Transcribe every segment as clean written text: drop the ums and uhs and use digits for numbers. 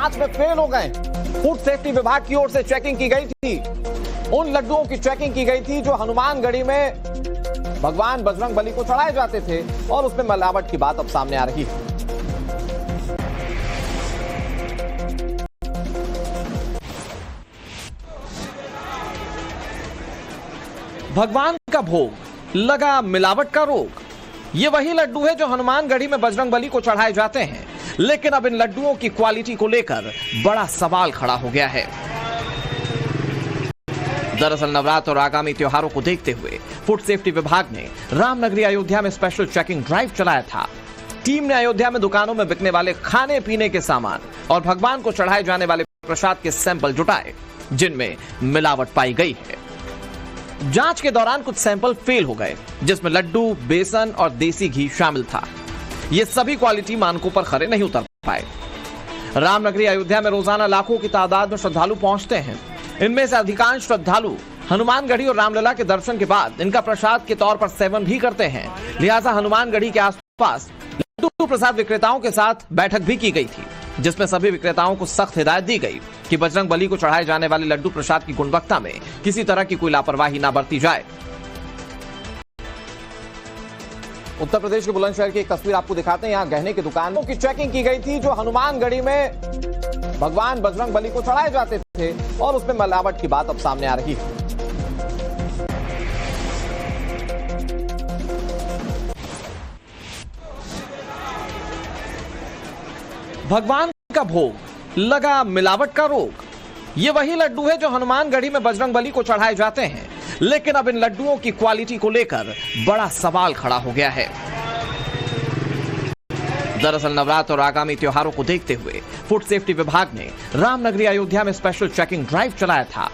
जांच में फेल हो गए। फूड सेफ्टी विभाग की ओर से चेकिंग की गई थी। उन लड्डुओं की चेकिंग की गई थी जो हनुमानगढ़ी में भगवान बजरंग बली को चढ़ाए जाते थे और उसमें मिलावट की बात अब सामने आ रही है। भगवान का भोग, लगा मिलावट का रोग। ये वही लड्डू है जो हनुमानगढ़ी में बजरंग बली को चढ़ाए जाते हैं, लेकिन अब इन लड्डुओं की क्वालिटी को लेकर बड़ा सवाल खड़ा हो गया है। दरअसल नवरात्र और आगामी त्योहारों को देखते हुए फूड सेफ्टी विभाग ने रामनगरी अयोध्या में स्पेशल चेकिंग ड्राइव चलाया था। टीम ने अयोध्या में दुकानों में बिकने वाले खाने पीने के सामान और भगवान को चढ़ाए जाने वाले प्रसाद के सैंपल जुटाए, जिनमें मिलावट पाई गई है। जांच के दौरान कुछ सैंपल फेल हो गए, जिसमें लड्डू, बेसन और देसी घी शामिल था। ये सभी क्वालिटी मानकों पर खरे नहीं उतर पाए। रामनगरी अयोध्या में रोजाना लाखों की तादाद में श्रद्धालु पहुंचते हैं। इनमें से अधिकांश श्रद्धालु हनुमानगढ़ी और रामलला के दर्शन के बाद इनका प्रसाद के तौर पर सेवन भी करते हैं। लिहाजा हनुमानगढ़ी के आसपास लड्डू प्रसाद विक्रेताओं के साथ बैठक भी की गई थी, जिसमें सभी विक्रेताओं को सख्त हिदायत दी गई कि बजरंग बली को चढ़ाए जाने वाले लड्डू प्रसाद की गुणवत्ता में किसी तरह की कोई लापरवाही न बरती जाए। उत्तर प्रदेश के बुलंदशहर की एक तस्वीर आपको दिखाते हैं। यहाँ गहने की दुकानों की चेकिंग की गई थी जो हनुमानगढ़ी में भगवान बजरंग बली को चढ़ाए जाते थे और उसमें मिलावट की बात अब सामने आ रही है। भगवान का भोग, लगा मिलावट का रोग। ये वही लड्डू है जो हनुमानगढ़ी में बजरंग बली को चढ़ाए जाते हैं, लेकिन अब इन लड्डुओं की क्वालिटी को लेकर बड़ा सवाल खड़ा हो गया है। दरअसल नवरात्र और आगामी त्योहारों को देखते हुए फूड सेफ्टी विभाग ने रामनगरी अयोध्या में स्पेशल चेकिंग ड्राइव चलाया था।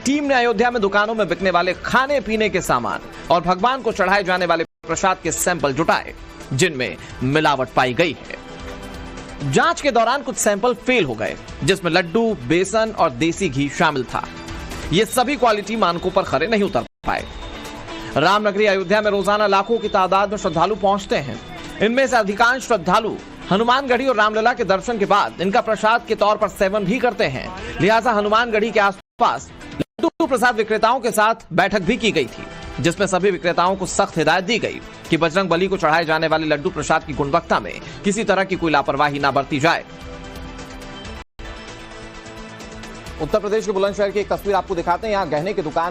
टीम ने अयोध्या में दुकानों में बिकने वाले खाने पीने के सामान और भगवान को चढ़ाए जाने वाले प्रसाद के सैंपल जुटाए, जिनमें मिलावट पाई गई है। जांच के दौरान कुछ सैंपल फेल हो गए, जिसमें लड्डू, बेसन और देसी घी शामिल था। ये सभी क्वालिटी मानकों पर खरे नहीं उतर पाए। रामनगरी अयोध्या में रोजाना लाखों की तादाद में श्रद्धालु पहुंचते हैं। इनमें से अधिकांश श्रद्धालु हनुमानगढ़ी और रामलला के दर्शन के बाद इनका प्रसाद के तौर पर सेवन भी करते हैं। लिहाजा हनुमानगढ़ी के आसपास लड्डू प्रसाद विक्रेताओं के साथ बैठक भी की गई थी, जिसमें सभी विक्रेताओं को सख्त हिदायत दी गई कि बजरंग बली को चढ़ाए जाने वाले लड्डू प्रसाद की गुणवत्ता में किसी तरह की कोई लापरवाही न बरती जाए। उत्तर प्रदेश के बुलंदशहर की एक तस्वीर आपको दिखाते हैं। यहाँ गहने की दुकान